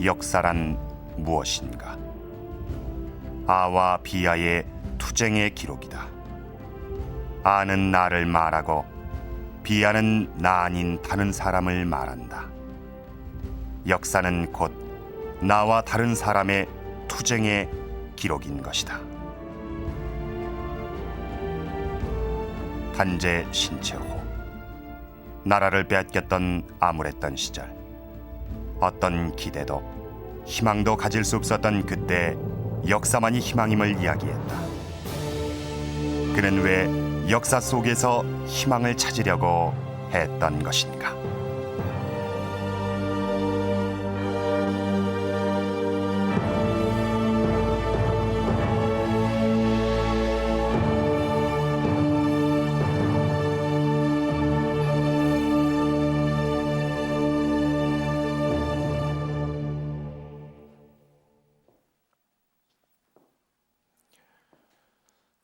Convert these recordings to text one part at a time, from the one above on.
역사란 무엇인가? 아와 비아의 투쟁의 기록이다. 아는 나를 말하고 비아는 나 아닌 다른 사람을 말한다. 역사는 곧 나와 다른 사람의 투쟁의 기록인 것이다. 단재 신채호. 나라를 빼앗겼던 암울했던 시절, 어떤 기대도 희망도 가질 수 없었던 그때 역사만이 희망임을 이야기했다. 그는 왜 역사 속에서 희망을 찾으려고 했던 것인가?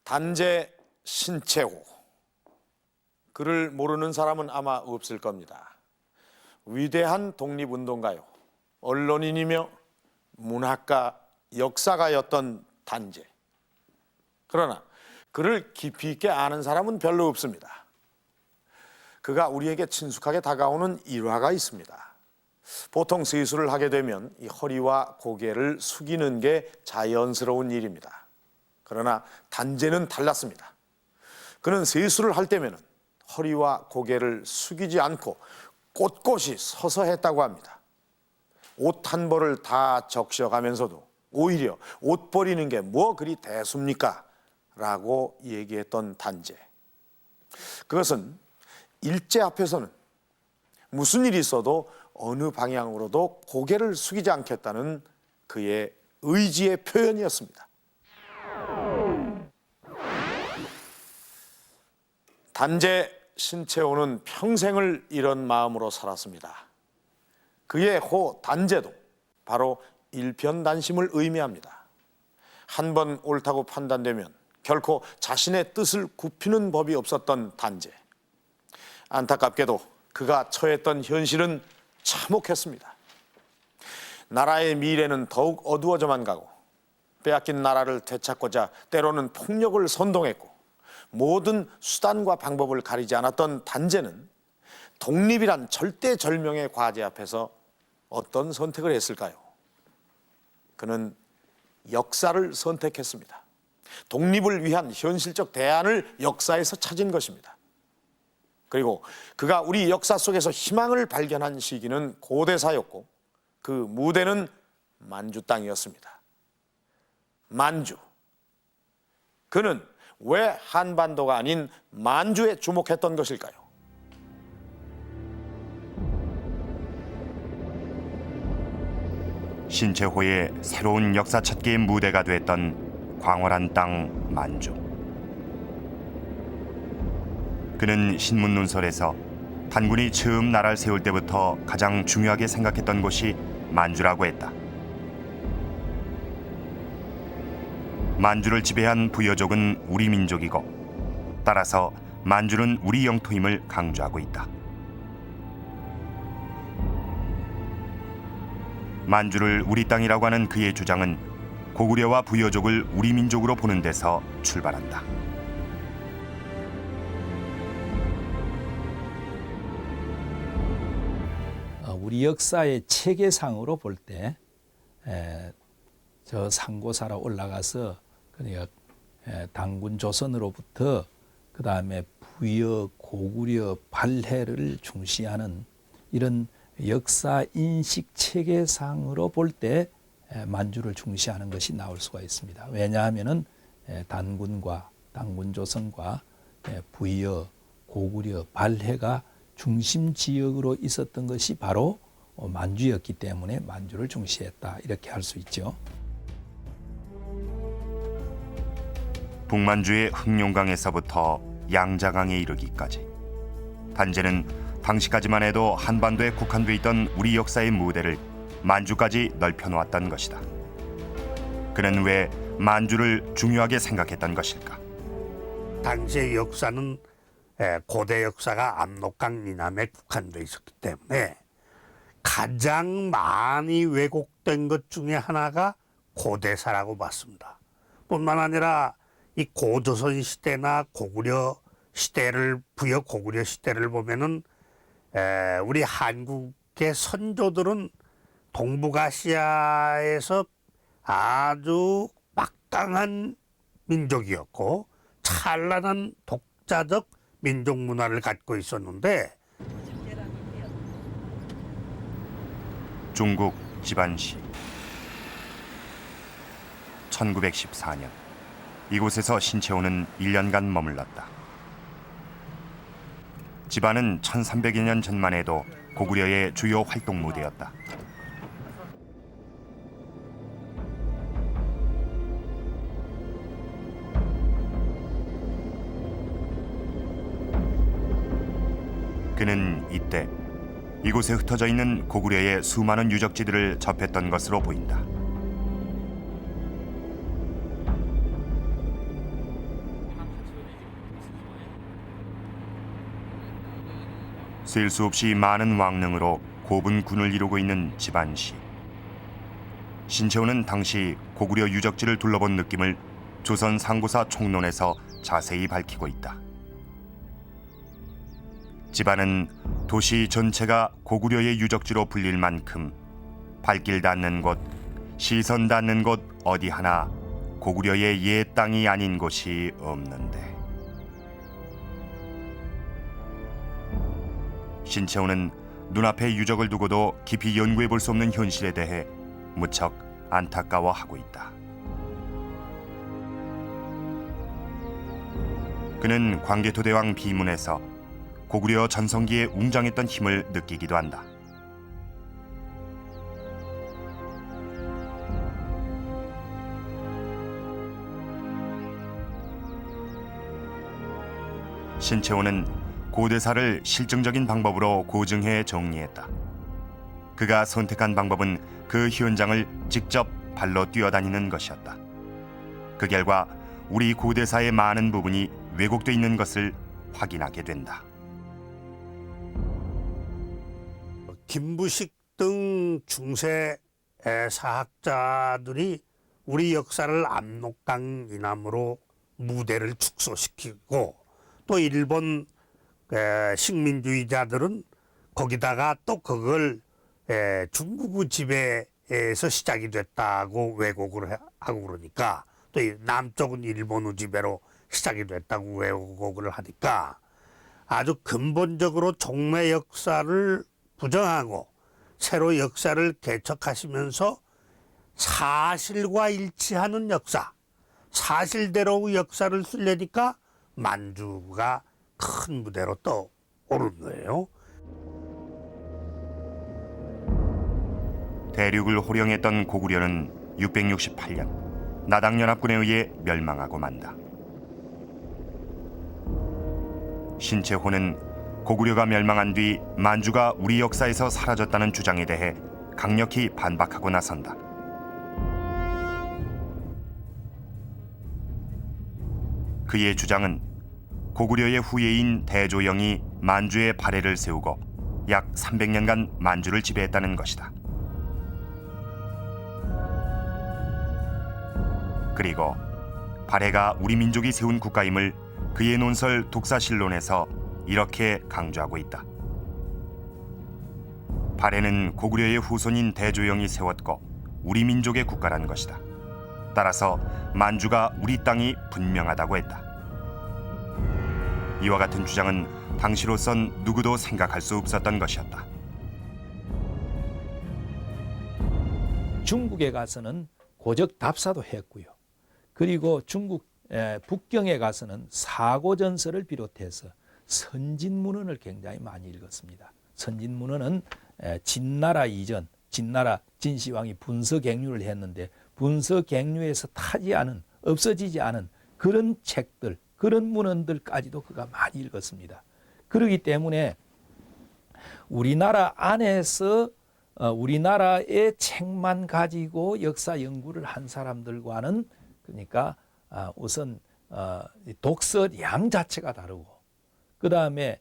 단재 신채호. 그를 모르는 사람은 아마 없을 겁니다. 위대한 독립운동가요, 언론인이며 문학가, 역사가였던 단재. 그러나 그를 깊이 있게 아는 사람은 별로 없습니다. 그가 우리에게 친숙하게 다가오는 일화가 있습니다. 보통 세수를 하게 되면 이 허리와 고개를 숙이는 게 자연스러운 일입니다. 그러나 단재는 달랐습니다. 그는 세수를 할 때면은 허리와 고개를 숙이지 않고 꼿꼿이 서서 했다고 합니다. 옷 한 벌을 다 적셔가면서도 오히려 옷 버리는 게 뭐 그리 대수입니까? 라고 얘기했던 단재. 그것은 일제 앞에서는 무슨 일이 있어도 어느 방향으로도 고개를 숙이지 않겠다는 그의 의지의 표현이었습니다. 단재 신채호는 평생을 이런 마음으로 살았습니다. 그의 호 단재도 바로 일편단심을 의미합니다. 한 번 옳다고 판단되면 결코 자신의 뜻을 굽히는 법이 없었던 단재. 안타깝게도 그가 처했던 현실은 참혹했습니다. 나라의 미래는 더욱 어두워져만 가고 빼앗긴 나라를 되찾고자 때로는 폭력을 선동했고 모든 수단과 방법을 가리지 않았던 단재는 독립이란 절대절명의 과제 앞에서 어떤 선택을 했을까요? 그는 역사를 선택했습니다. 독립을 위한 현실적 대안을 역사에서 찾은 것입니다. 그리고 그가 우리 역사 속에서 희망을 발견한 시기는 고대사였고 그 무대는 만주 땅이었습니다. 만주. 그는 왜 한반도가 아닌 만주에 주목했던 것일까요? 신채호의 새로운 역사 찾기의 무대가 됐던 광활한 땅 만주. 그는 신문논설에서 단군이 처음 나라를 세울 때부터 가장 중요하게 생각했던 곳이 만주라고 했다. 만주를 지배한 부여족은 우리 민족이고 따라서 만주는 우리 영토임을 강조하고 있다. 만주를 우리 땅이라고 하는 그의 주장은 고구려와 부여족을 우리 민족으로 보는 데서 출발한다. 우리 역사의 체계상으로 볼 때 저 상고사로 올라가서 그러니까 단군 조선으로부터 그 다음에 부여, 고구려, 발해를 중시하는 이런 역사 인식 체계상으로 볼 때 만주를 중시하는 것이 나올 수가 있습니다. 왜냐하면은 단군과 단군 조선과 부여, 고구려, 발해가 중심 지역으로 있었던 것이 바로 만주였기 때문에 만주를 중시했다 이렇게 할 수 있죠. 북만주의 흑룡강에서부터 양자강에 이르기까지 단재는 당시까지만 해도 한반도에 국한돼 있던 우리 역사의 무대를 만주까지 넓혀놓았던 것이다. 그는 왜 만주를 중요하게 생각했던 것일까? 당시의 역사는 고대 역사가 압록강 이남에 국한되어 있었기 때문에 가장 많이 왜곡된 것 중에 하나가 고대사라고 봤습니다. 뿐만 아니라 이 고조선 시대나 고구려 시대를 부여 고구려 시대를 보면은 우리 한국의 선조들은 동북아시아에서 아주 막강한 민족이었고 찬란한 독자적 민족 문화를 갖고 있었는데 중국 지반시 1914년 이곳에서 신채호는 1년간 머물렀다. 지반은 1300여 년 전만 해도 고구려의 주요 활동 무대였다. 그는 이때 이곳에 흩어져 있는 고구려의 수많은 유적지들을 접했던 것으로 보인다. 셀 수 없이 많은 왕릉으로 고분군을 이루고 있는 지반시. 신채호는 당시 고구려 유적지를 둘러본 느낌을 조선 상고사 총론에서 자세히 밝히고 있다. 지반은 도시 전체가 고구려의 유적지로 불릴 만큼 발길 닿는 곳, 시선 닿는 곳 어디 하나 고구려의 옛 땅이 아닌 곳이 없는데. 신채호는 눈앞에 유적을 두고도 깊이 연구해 볼 수 없는 현실에 대해 무척 안타까워하고 있다. 그는 광개토대왕 비문에서 고구려 전성기에 웅장했던 힘을 느끼기도 한다. 신채호는 고대사를 실증적인 방법으로 고증해 정리했다. 그가 선택한 방법은 그 현장을 직접 발로 뛰어다니는 것이었다. 그 결과 우리 고대사의 많은 부분이 왜곡돼 있는 것을 확인하게 된다. 김부식 등 중세 사학자들이 우리 역사를 압록강 이남으로 무대를 축소시키고 또 일본 식민주의자들은 거기다가 또 그걸 중국의 지배에서 시작이 됐다고 왜곡을 하고 그러니까 또 남쪽은 일본의 지배로 시작이 됐다고 왜곡을 하니까 아주 근본적으로 종래 역사를 부정하고 새로 역사를 개척하시면서 사실과 일치하는 역사, 사실대로의 역사를 쓰려니까 만주가 큰 무대로 떠오른 거예요. 대륙을 호령했던 고구려는 668년 나당연합군에 의해 멸망하고 만다. 신채호는 고구려가 멸망한 뒤 만주가 우리 역사에서 사라졌다는 주장에 대해 강력히 반박하고 나선다. 그의 주장은 고구려의 후예인 대조영이 만주에 발해를 세우고 약 300년간 만주를 지배했다는 것이다. 그리고 발해가 우리 민족이 세운 국가임을 그의 논설 독사실론에서 이렇게 강조하고 있다. 발해는 고구려의 후손인 대조영이 세웠고 우리 민족의 국가란 것이다. 따라서 만주가 우리 땅이 분명하다고 했다. 이와 같은 주장은 당시로선 누구도 생각할 수 없었던 것이었다. 중국에 가서는 고적 답사도 했고요. 그리고 중국 북경에 가서는 사고전서를 비롯해서 선진문헌을 굉장히 많이 읽었습니다. 선진문헌은 진나라 이전, 진나라 진시황이 분서갱류를 했는데 분서갱류에서 타지 않은, 없어지지 않은 그런 책들, 그런 문헌들까지도 그가 많이 읽었습니다. 그렇기 때문에 우리나라 안에서 우리나라의 책만 가지고 역사 연구를 한 사람들과는 그러니까 우선 독서량 자체가 다르고 그 다음에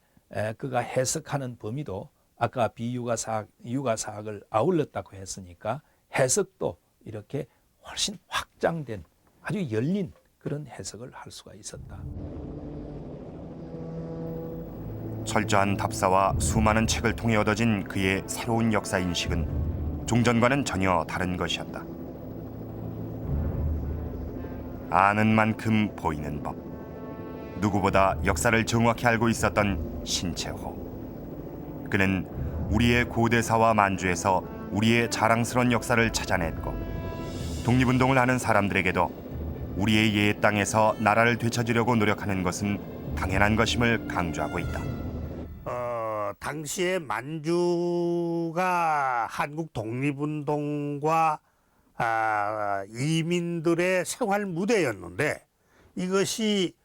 그가 해석하는 범위도 아까 비유가사학, 유가사학을 아울렀다고 했으니까 해석도 이렇게 훨씬 확장된 아주 열린 그런 해석을 할 수가 있었다. 철저한 답사와 수많은 책을 통해 얻어진 그의 새로운 역사 인식은 종전과는 전혀 다른 것이었다. 아는 만큼 보이는 법. 누구보다 역사를 정확히 알고 있었던 신채호. 그는 우리의 고대사와 만주에서 우리의 자랑스러운 역사를 찾아냈고 독립운동을 하는 사람들에게도 우리의 예의 땅에서 나라를 되찾으려고 노력하는 것은 당연한 것임을 강조하고 있다. 당시에 만주가 한국 독립운동과 이민들의 생활 무대였는데 이것이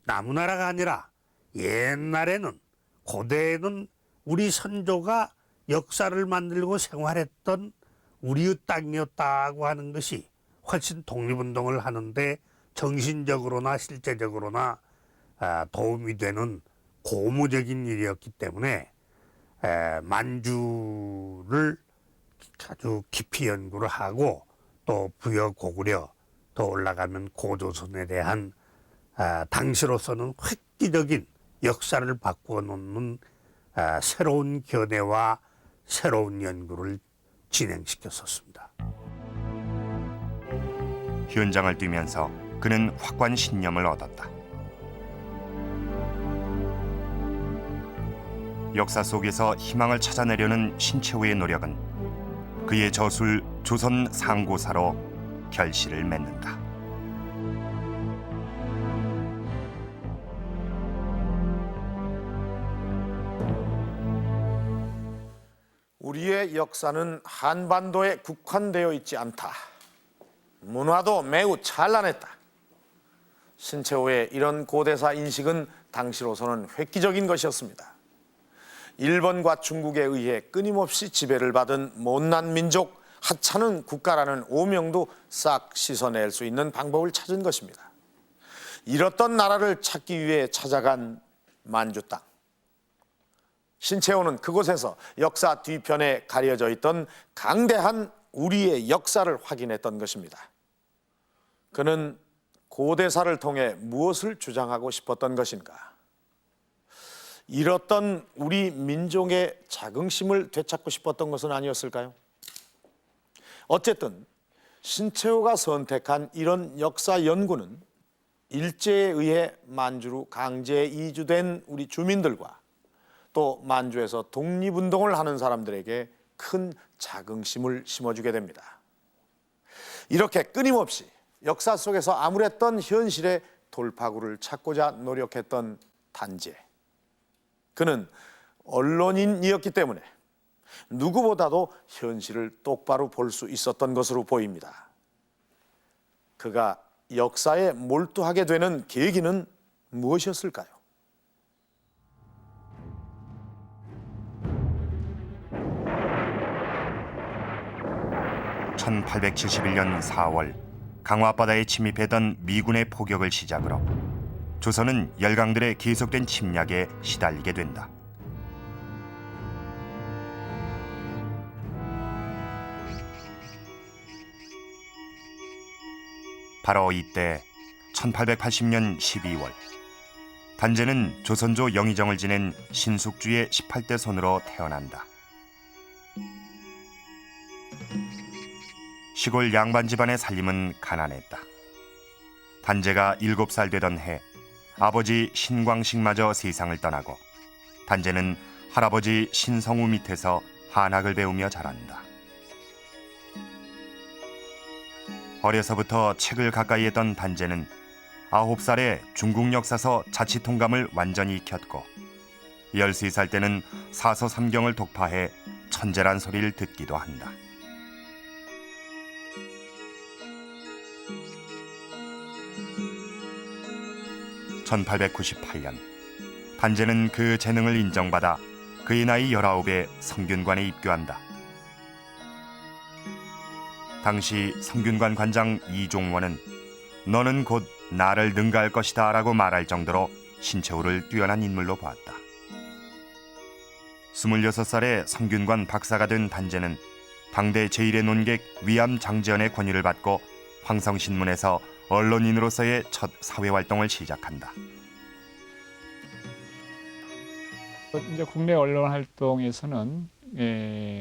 나무나라가 아니라 옛날에는 고대에는 우리 선조가 역사를 만들고 생활했던 우리의 땅이었다고 하는 것이 훨씬 독립운동을 하는데 정신적으로나 실제적으로나 도움이 되는 고무적인 일이었기 때문에 만주를 아주 깊이 연구를 하고 또 부여 고구려 더 올라가면 고조선에 대한 당시로서는 획기적인 역사를 바꾸어 놓는 새로운 견해와 새로운 연구를 진행시켰었습니다. 현장을 뛰면서 그는 확고한 신념을 얻었다. 역사 속에서 희망을 찾아내려는 신채호의 노력은 그의 저술 조선 상고사로 결실을 맺는다. 우리의 역사는 한반도에 국한되어 있지 않다. 문화도 매우 찬란했다. 신채호의 이런 고대사 인식은 당시로서는 획기적인 것이었습니다. 일본과 중국에 의해 끊임없이 지배를 받은 못난 민족, 하찮은 국가라는 오명도 싹 씻어낼 수 있는 방법을 찾은 것입니다. 잃었던 나라를 찾기 위해 찾아간 만주 땅. 신채호는 그곳에서 역사 뒤편에 가려져 있던 강대한 우리의 역사를 확인했던 것입니다. 그는 고대사를 통해 무엇을 주장하고 싶었던 것인가? 잃었던 우리 민족의 자긍심을 되찾고 싶었던 것은 아니었을까요? 어쨌든 신채호가 선택한 이런 역사 연구는 일제에 의해 만주로 강제 이주된 우리 주민들과 또 만주에서 독립운동을 하는 사람들에게 큰 자긍심을 심어주게 됩니다. 이렇게 끊임없이 역사 속에서 암울했던 현실의 돌파구를 찾고자 노력했던 단재. 그는 언론인이었기 때문에 누구보다도 현실을 똑바로 볼 수 있었던 것으로 보입니다. 그가 역사에 몰두하게 되는 계기는 무엇이었을까요? (1871년 4월) 강화 앞바다에 침입했던 미군의 포격을 시작으로 조선은 열강들의 계속된 침략에 시달리게 된다. 바로 이때 1880년 12월 단재는 조선조 영의정을 지낸 신숙주의 18대 손으로 태어난다. 시골 양반 집안의 살림은 가난했다. 단재가 7살 되던 해 아버지 신광식마저 세상을 떠나고 단재는 할아버지 신성우 밑에서 한학을 배우며 자란다. 어려서부터 책을 가까이 했던 단재는 9살에 중국 역사서 자치통감을 완전히 익혔고 13살 때는 사서 삼경을 독파해 천재란 소리를 듣기도 한다. (1898년) 단재는 그 재능을 인정받아 그의 나이 19에 성균관에 입교한다. 당시 성균관 관장 이종원은 너는 곧 나를 능가할 것이다 라고 말할 정도로 신채호를 뛰어난 인물로 보았다. 26살에 성균관 박사가 된 단재는 당대 제1의 논객 위암 장지연의 권유를 받고 황성신문에서 언론인으로서의 첫 사회활동을 시작한다. 이제 국내 언론 활동에서는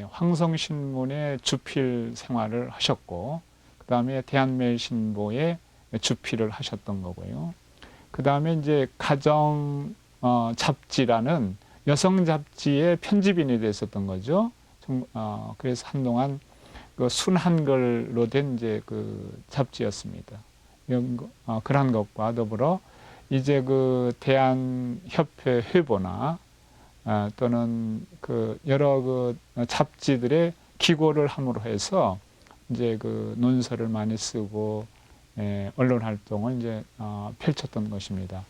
황성신문의 주필 생활을 하셨고, 그 다음에 대한매일신보의 주필을 하셨던 거고요. 그 다음에 이제 가정 잡지라는 여성 잡지의 편집인이 됐었던 거죠. 그래서 한동안 그 순한글로 된 이제 그 잡지였습니다. 그러한 것과 더불어 이제 그 대한협회 회보나 또는 그 여러 그 잡지들의 기고를 함으로 해서 이제 그 논설을 많이 쓰고 언론 활동을 이제 펼쳤던 것입니다.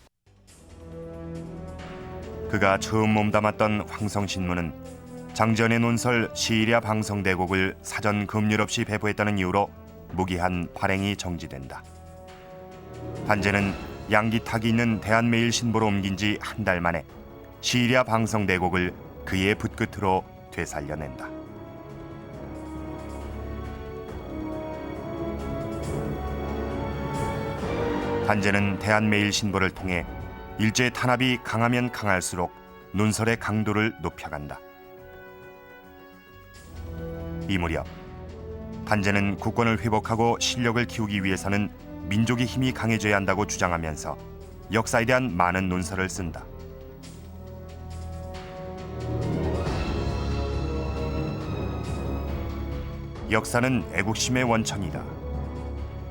그가 처음 몸담았던 황성신문은 장지연의 논설 시일야 방성대곡을 사전 검열 없이 배포했다는 이유로 무기한 발행이 정지된다. 단재는 양기탁이 있는 대한매일신보로 옮긴 지 한 달 만에 시일야 방성대곡을 그의 붓끝으로 되살려낸다. 단재는 대한매일신보를 통해 일제 탄압이 강하면 강할수록 논설의 강도를 높여간다. 이 무렵 단재는 국권을 회복하고 실력을 키우기 위해서는 민족의 힘이 강해져야 한다고 주장하면서 역사에 대한 많은 논설을 쓴다. 역사는 애국심의 원천이다.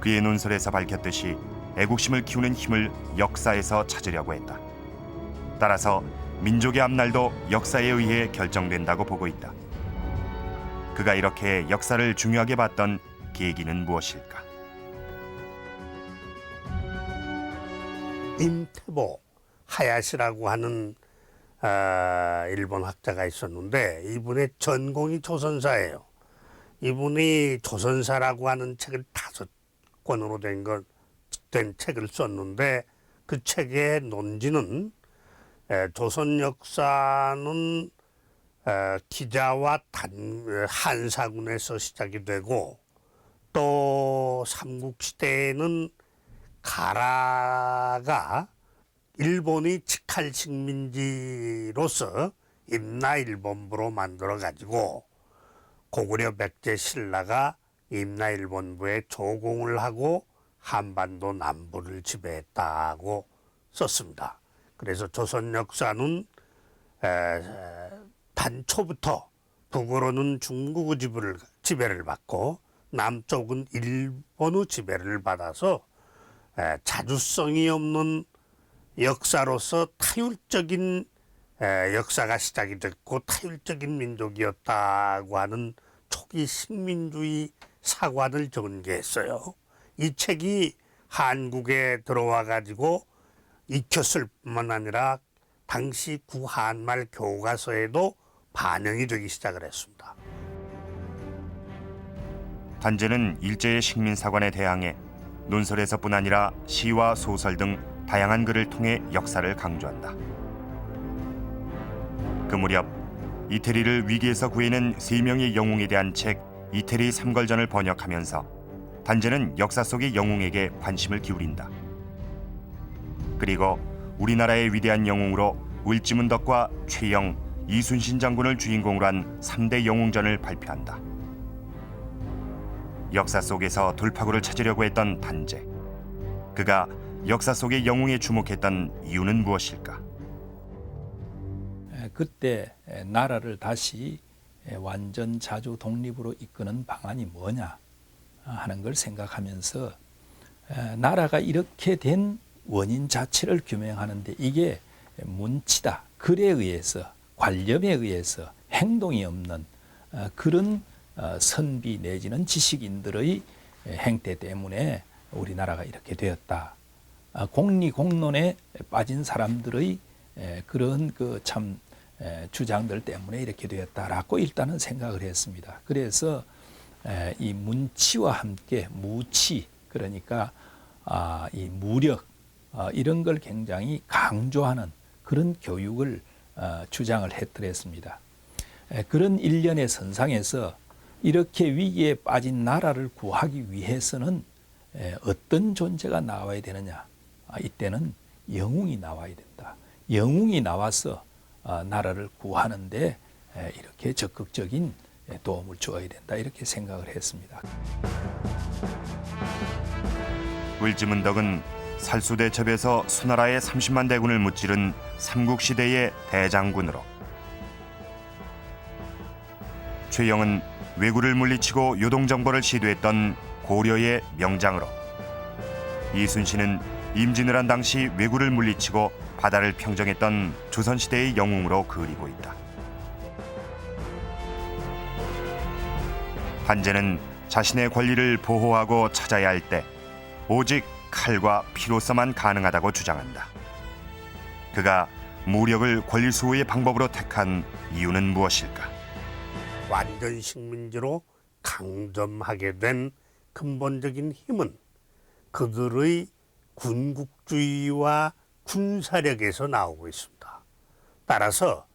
그의 논설에서 밝혔듯이 애국심을 키우는 힘을 역사에서 찾으려고 했다. 따라서 민족의 앞날도 역사에 의해 결정된다고 보고 있다. 그가 이렇게 역사를 중요하게 봤던 계기는 무엇일까? 임태보 하야시라고 하는 일본 학자가 있었는데 이분의 전공이 조선사예요. 이분이 조선사라고 하는 책을 5권으로 된 책을 썼는데 그 책의 논지는 조선 역사는 기자와 한사군에서 시작이 되고 또 삼국시대에는 가라가 일본이 직할 식민지로서 임나일본부로 만들어가지고 고구려 백제 신라가 임나일본부에 조공을 하고 한반도 남부를 지배했다고 썼습니다. 그래서 조선 역사는 단초부터 북으로는 중국의 지배를 받고 남쪽은 일본의 지배를 받아서 자주성이 없는 역사로서 타율적인 역사가 시작이 됐고 타율적인 민족이었다고 하는 초기 식민주의 사관을 전개했어요. 이 책이 한국에 들어와 가지고 익혔을 뿐만 아니라 당시 구한말 교과서에도 반영이 되기 시작을 했습니다. 단재는 일제의 식민사관에 대항해 논설에서뿐 아니라 시와 소설 등 다양한 글을 통해 역사를 강조한다. 그 무렵 이태리를 위기에서 구해낸 3명의 영웅에 대한 책 이태리 삼걸전을 번역하면서 단재는 역사 속의 영웅에게 관심을 기울인다. 그리고 우리나라의 위대한 영웅으로 을지문덕과 최영, 이순신 장군을 주인공으로 한 3대 영웅전을 발표한다. 역사 속에서 돌파구를 찾으려고 했던 단재. 그가 역사 속의 영웅에 주목했던 이유는 무엇일까? 그때 나라를 다시 완전 자주 독립으로 이끄는 방안이 뭐냐 하는 걸 생각하면서 나라가 이렇게 된 원인 자체를 규명하는데 이게 문치다, 글에 의해서, 관념에 의해서 행동이 없는 그런 선비 내지는 지식인들의 행태 때문에 우리나라가 이렇게 되었다. 공리공론에 빠진 사람들의 그런 그 참 주장들 때문에 이렇게 되었다라고 일단은 생각을 했습니다. 그래서 이 문치와 함께 무치, 그러니까 이 무력, 이런 걸 굉장히 강조하는 그런 교육을 주장을 했더랬습니다. 그런 일련의 선상에서 이렇게 위기에 빠진 나라를 구하기 위해서는 어떤 존재가 나와야 되느냐? 이때는 영웅이 나와야 된다. 영웅이 나와서 나라를 구하는데 이렇게 적극적인 도움을 줘야 된다. 이렇게 생각을 했습니다. 을지문덕은 살수대첩에서 수나라의 30만 대군을 무찌른 삼국시대의 대장군으로, 최영은 왜구를 물리치고 요동정벌을 시도했던 고려의 명장으로, 이순신은 임진을 한 당시 왜구를 물리치고 바다를 평정했던 조선시대의 영웅으로 그리고 있다. 한제는 자신의 권리를 보호하고 찾아야 할 때 오직 칼과 피로서만 가능하다고 주장한다. 그가 무력을 권리 수호의 방법으로 택한 이유는 무엇일까? 완전 식민지로 강점하게 된 근본적인 힘은 그들의 군국주의와 군사력에서 나오고 있습니다. 따라서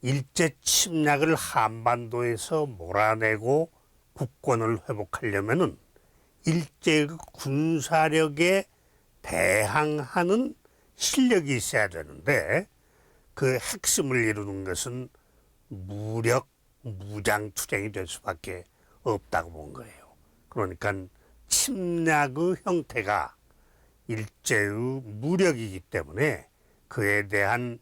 일제 침략을 한반도에서 몰아내고 국권을 회복하려면은 일제의 군사력에 대항하는 실력이 있어야 되는데 그 핵심을 이루는 것은 무력, 무장투쟁이 될 수밖에 없다고 본 거예요. 그러니까 침략의 형태가 일제의 무력이기 때문에 그에 대한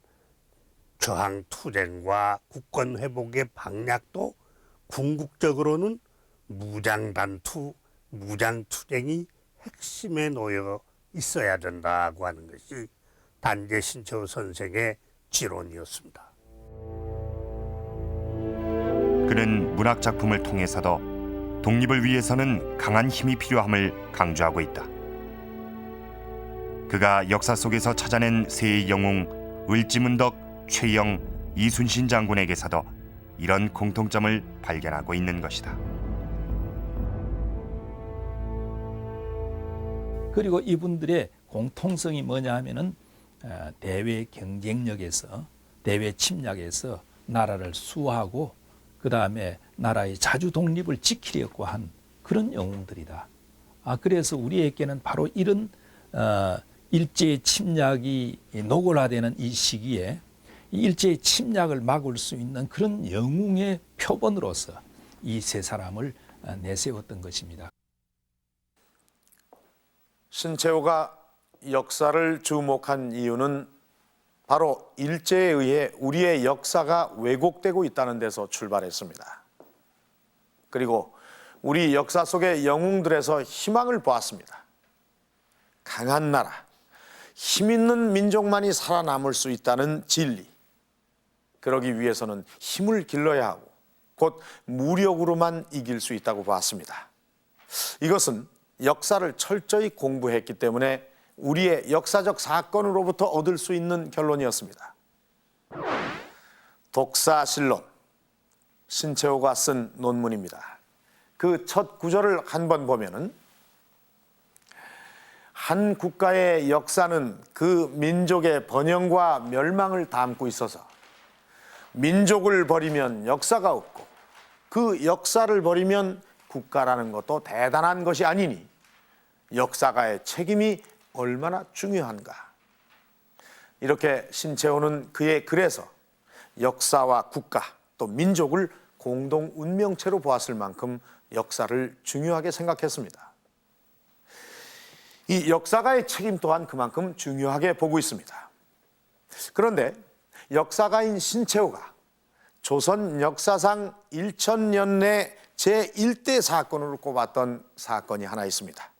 저항투쟁과 국권 회복의 방략도 궁극적으로는 무장단투, 무장투쟁이 핵심에 놓여 있어야 된다고 하는 것이 단재 신채호 선생의 지론이었습니다. 그는 문학 작품을 통해서도 독립을 위해서는 강한 힘이 필요함을 강조하고 있다. 그가 역사 속에서 찾아낸 세 영웅 을지문덕, 최영, 이순신 장군에게서도 이런 공통점을 발견하고 있는 것이다. 그리고 이분들의 공통성이 뭐냐 하면은 대외 경쟁력에서, 대외 침략에서 나라를 수호하고 그 다음에 나라의 자주 독립을 지키려고 한 그런 영웅들이다. 그래서 우리에게는 바로 이런 일제의 침략이 노골화되는 이 시기에 이 일제의 침략을 막을 수 있는 그런 영웅의 표본으로서 이 세 사람을 내세웠던 것입니다. 신채호가 역사를 주목한 이유는 바로 일제에 의해 우리의 역사가 왜곡되고 있다는 데서 출발했습니다. 그리고 우리 역사 속의 영웅들에서 희망을 보았습니다. 강한 나라, 힘 있는 민족만이 살아남을 수 있다는 진리. 그러기 위해서는 힘을 길러야 하고 곧 무력으로만 이길 수 있다고 봤습니다. 이것은 역사를 철저히 공부했기 때문에 우리의 역사적 사건으로부터 얻을 수 있는 결론이었습니다. 독사실론, 신채호가 쓴 논문입니다. 그 첫 구절을 한번 보면은 한 국가의 역사는 그 민족의 번영과 멸망을 담고 있어서 민족을 버리면 역사가 없고 그 역사를 버리면 국가라는 것도 대단한 것이 아니니 역사가의 책임이 얼마나 중요한가. 이렇게 신채호는 그의 글에서 역사와 국가 또 민족을 공동 운명체로 보았을 만큼 역사를 중요하게 생각했습니다. 이 역사가의 책임 또한 그만큼 중요하게 보고 있습니다. 그런데 역사가인 신채호가 조선 역사상 1000년 내 제1대 사건으로 꼽았던 사건이 하나 있습니다.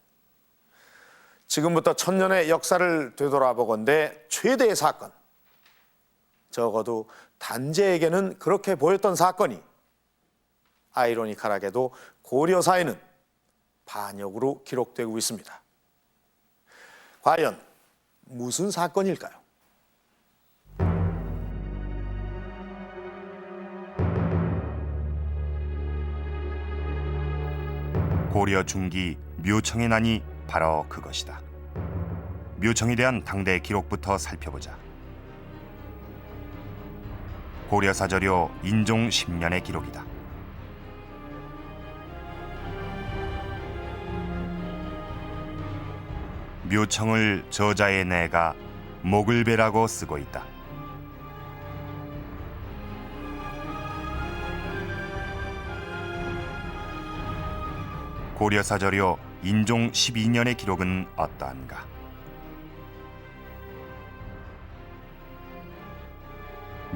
지금부터 1000년의 역사를 되돌아보건대 최대의 사건, 적어도 단재에게는 그렇게 보였던 사건이 아이러니컬하게도 고려사에는 반역으로 기록되고 있습니다. 과연 무슨 사건일까요? 고려 중기 묘청의 난이 바로 그것이다. 묘청에 대한 당대 기록부터 살펴보자. 고려사저료 인종 10년의 기록이다. 묘청을 저자의 내가 목을 베라고 쓰고 있다. 고려사저료 인종 12년의 기록은 어떠한가?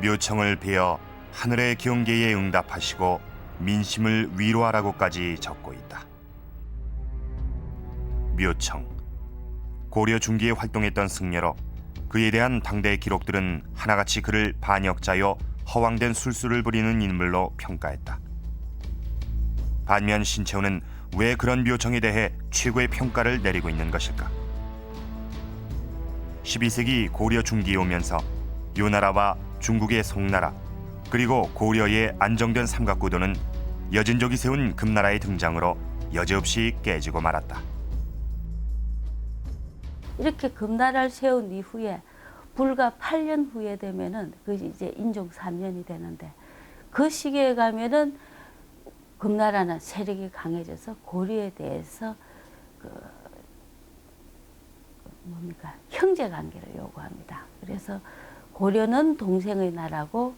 묘청을 베어 하늘의 경계에 응답하시고 민심을 위로하라고까지 적고 있다. 묘청, 고려 중기에 활동했던 승려로 그에 대한 당대의 기록들은 하나같이 그를 반역자여 허황된 술수를 부리는 인물로 평가했다. 반면 신채호는 왜 그런 묘청에 대해 최고의 평가를 내리고 있는 것일까? 12세기 고려 중기에 오면서 요나라와 중국의 송나라 그리고 고려의 안정된 삼각구도는 여진족이 세운 금나라의 등장으로 여지없이 깨지고 말았다. 이렇게 금나라를 세운 이후에 불과 8년 후에 되면은 그 이제 인종 3년이 되는데 그 시기에 가면은 금나라는 세력이 강해져서 고려에 대해서 형제 관계를 요구합니다. 그래서 고려는 동생의 나라고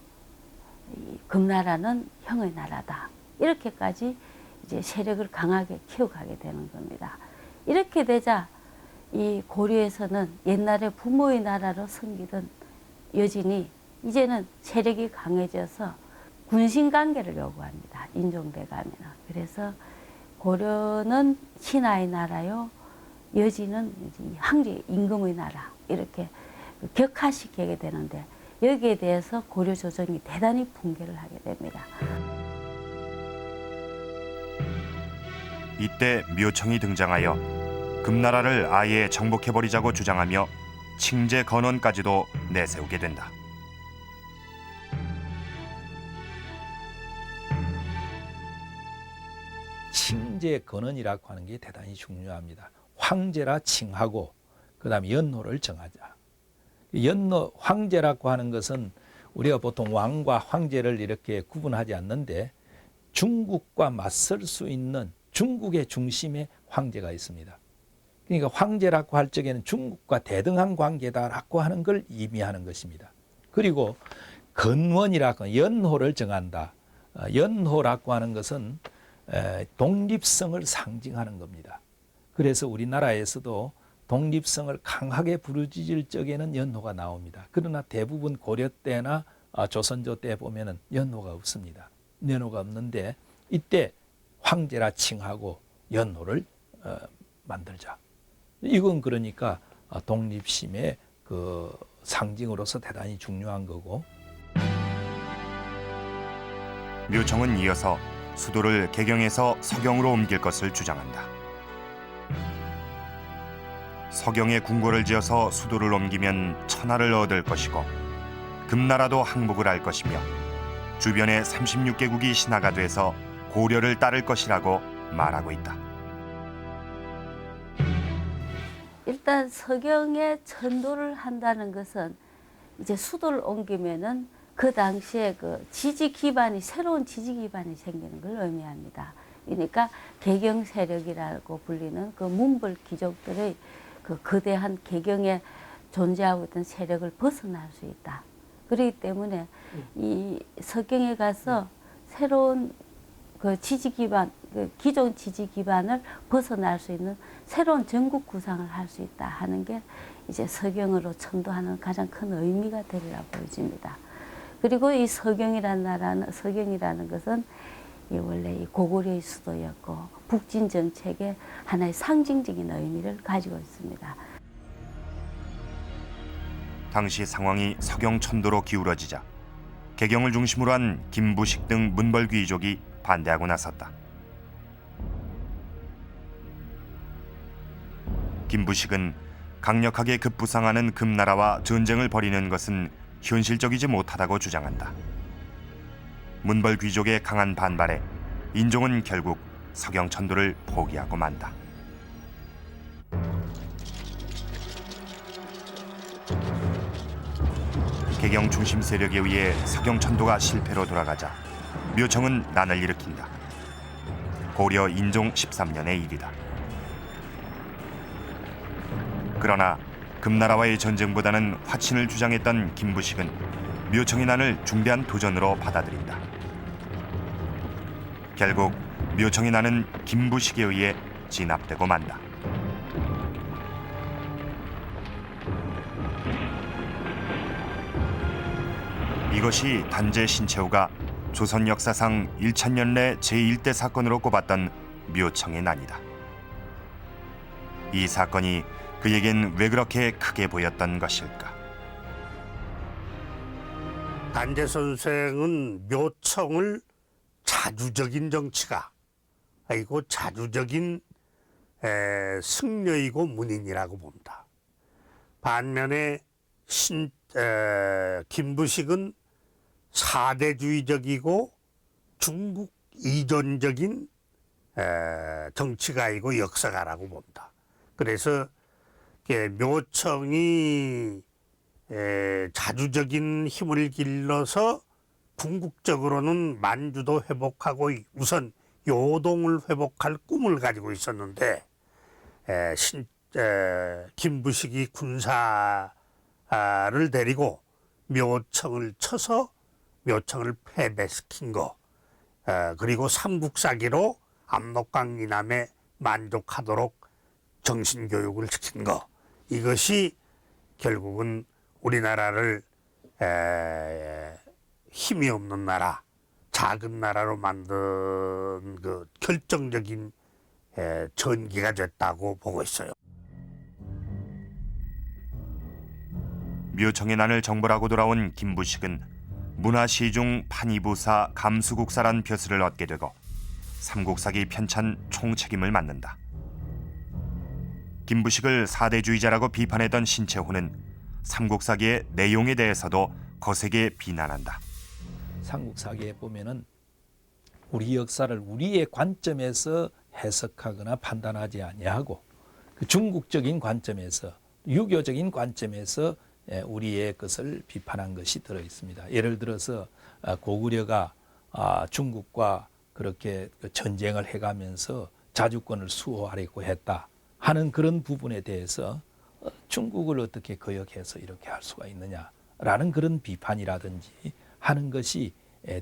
이 금나라는 형의 나라다. 이렇게까지 이제 세력을 강하게 키워가게 되는 겁니다. 이렇게 되자 이 고려에서는 옛날에 부모의 나라로 섬기던 여진이 이제는 세력이 강해져서 군신 관계를 요구합니다. 인종대가면은. 그래서 고려는 신하의 나라요, 여진은 황제 임금의 나라 이렇게 격화시키게 되는데 여기에 대해서 고려 조정이 대단히 붕괴를 하게 됩니다. 이때 묘청이 등장하여 금나라를 아예 정복해버리자고 주장하며 칭제 건원까지도 내세우게 된다. 칭제 건원이라고 하는 게 대단히 중요합니다. 황제라 칭하고 그다음에 연호를 정하자. 연호 황제라고 하는 것은 우리가 보통 왕과 황제를 이렇게 구분하지 않는데 중국과 맞설 수 있는 중국의 중심에 황제가 있습니다. 그러니까 황제라고 할 적에는 중국과 대등한 관계다라고 하는 걸 의미하는 것입니다. 그리고 건원이라고 연호를 정한다. 연호라고 하는 것은 독립성을 상징하는 겁니다. 그래서 우리나라에서도 독립성을 강하게 부르짖을 적에는 연호가 나옵니다. 그러나 대부분 고려 때나 조선조 때 보면은 연호가 없습니다. 연호가 없는데 이때 황제라 칭하고 연호를 만들자. 이건 그러니까 독립심의 그 상징으로서 대단히 중요한 거고. 묘청은 이어서 수도를 개경에서 서경으로 옮길 것을 주장한다. 서경에 궁궐을 지어서 수도를 옮기면 천하를 얻을 것이고 금나라도 항복을 할 것이며 주변의 36개국이 신하가 돼서 고려를 따를 것이라고 말하고 있다. 일단 서경에 천도를 한다는 것은 이제 수도를 옮기면은 그 당시에 그 지지 기반이 새로운 지지 기반이 생기는 걸 의미합니다. 그러니까 개경 세력이라고 불리는 그 문벌 귀족들의 그 거대한 개경에 존재하고 있던 세력을 벗어날 수 있다. 그렇기 때문에 이 서경에 가서 새로운 그 지지 기반, 그 기존 지지 기반을 벗어날 수 있는 새로운 전국 구상을 할 수 있다 하는 게 이제 서경으로 천도하는 가장 큰 의미가 되리라 보여집니다. 그리고 이 서경이라는 것은 이 원래 이 고구려의 수도였고 북진 정책의 하나의 상징적인 의미를 가지고 있습니다. 당시 상황이 서경 천도로 기울어지자 개경을 중심으로 한 김부식 등 문벌 귀족이 반대하고 나섰다. 김부식은 강력하게 급부상하는 금나라와 전쟁을 벌이는 것은 현실적이지 못하다고 주장한다. 문벌 귀족의 강한 반발에 인종은 결국 서경천도를 포기하고 만다. 개경 중심 세력에 의해 서경천도가 실패로 돌아가자 묘청은 난을 일으킨다. 고려 인종 13년의 일이다. 그러나 금나라와의 전쟁보다는 화친을 주장했던 김부식은 묘청의 난을 중대한 도전으로 받아들인다. 결국 묘청의 난은 김부식에 의해 진압되고 만다. 이것이 단재 신채호가 조선 역사상 1000년 내 제1대 사건으로 꼽았던 묘청의 난이다. 이 사건이 그에겐 왜 그렇게 크게 보였던 것일까? 단재 선생은 묘청을 자주적인 정치가 아니고 자주적인 승려이고 문인이라고 봅니다. 반면에 김부식은 사대주의적이고 중국 이전적인 정치가이고 역사가라고 봅니다. 그래서 묘청이 자주적인 힘을 길러서 궁극적으로는 만주도 회복하고 우선 요동을 회복할 꿈을 가지고 있었는데 김부식이 군사를 데리고 묘청을 쳐서 묘청을 패배시킨 거, 그리고 삼국사기로 압록강 이남에 만족하도록 정신교육을 시킨 거, 이것이 결국은 우리나라를 힘이 없는 나라, 작은 나라로 만든 그 결정적인 전기가 됐다고 보고 있어요. 묘청의 난을 정벌하고 돌아온 김부식은 문화시중 판이부사 감수국사란 벼슬을 얻게 되고 삼국사기 편찬 총책임을 맡는다. 김부식을 사대주의자라고 비판했던 신채호는 삼국사기의 내용에 대해서도 거세게 비난한다. 삼국사기에 보면은 우리 역사를 우리의 관점에서 해석하거나 판단하지 아니하고 그 중국적인 관점에서, 유교적인 관점에서 우리의 것을 비판한 것이 들어 있습니다. 예를 들어서 고구려가 중국과 그렇게 전쟁을 해가면서 자주권을 수호하려고 했다 하는 그런 부분에 대해서 중국을 어떻게 거역해서 이렇게 할 수가 있느냐라는 그런 비판이라든지 하는 것이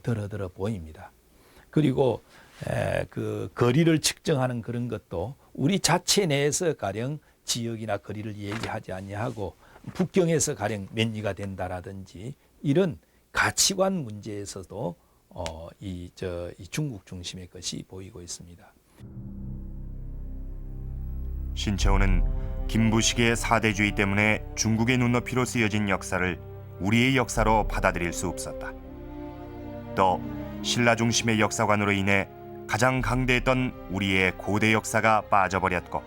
드러들어 보입니다. 그리고 그 거리를 측정하는 그런 것도 우리 자체 내에서 가령 지역이나 거리를 얘기하지 아니하고 북경에서 가령 몇 리가 된다라든지 이런 가치관 문제에서도 이 중국 중심의 것이 보이고 있습니다. 신채호는 김부식의 사대주의 때문에 중국의 눈높이로 쓰여진 역사를 우리의 역사로 받아들일 수 없었다. 또 신라 중심의 역사관으로 인해 가장 강대했던 우리의 고대 역사가 빠져버렸고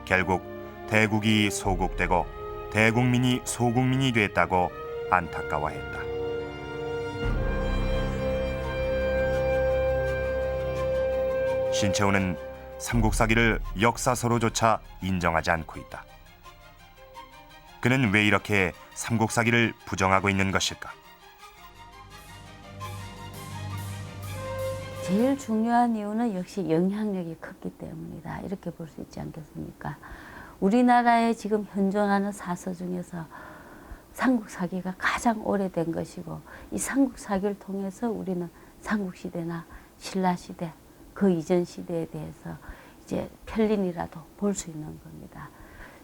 결국 대국이 소국되고 대국민이 소국민이 됐다고 안타까워했다. 신채호는 삼국사기를 역사서로조차 인정하지 않고 있다. 그는 왜 이렇게 삼국사기를 부정하고 있는 것일까? 제일 중요한 이유는 역시 영향력이 컸기 때문이다. 이렇게 볼 수 있지 않겠습니까? 우리나라에 지금 현존하는 사서 중에서 삼국사기가 가장 오래된 것이고 이 삼국사기를 통해서 우리는 삼국시대나 신라시대, 그 이전 시대에 대해서 이제 편린이라도 볼 수 있는 겁니다.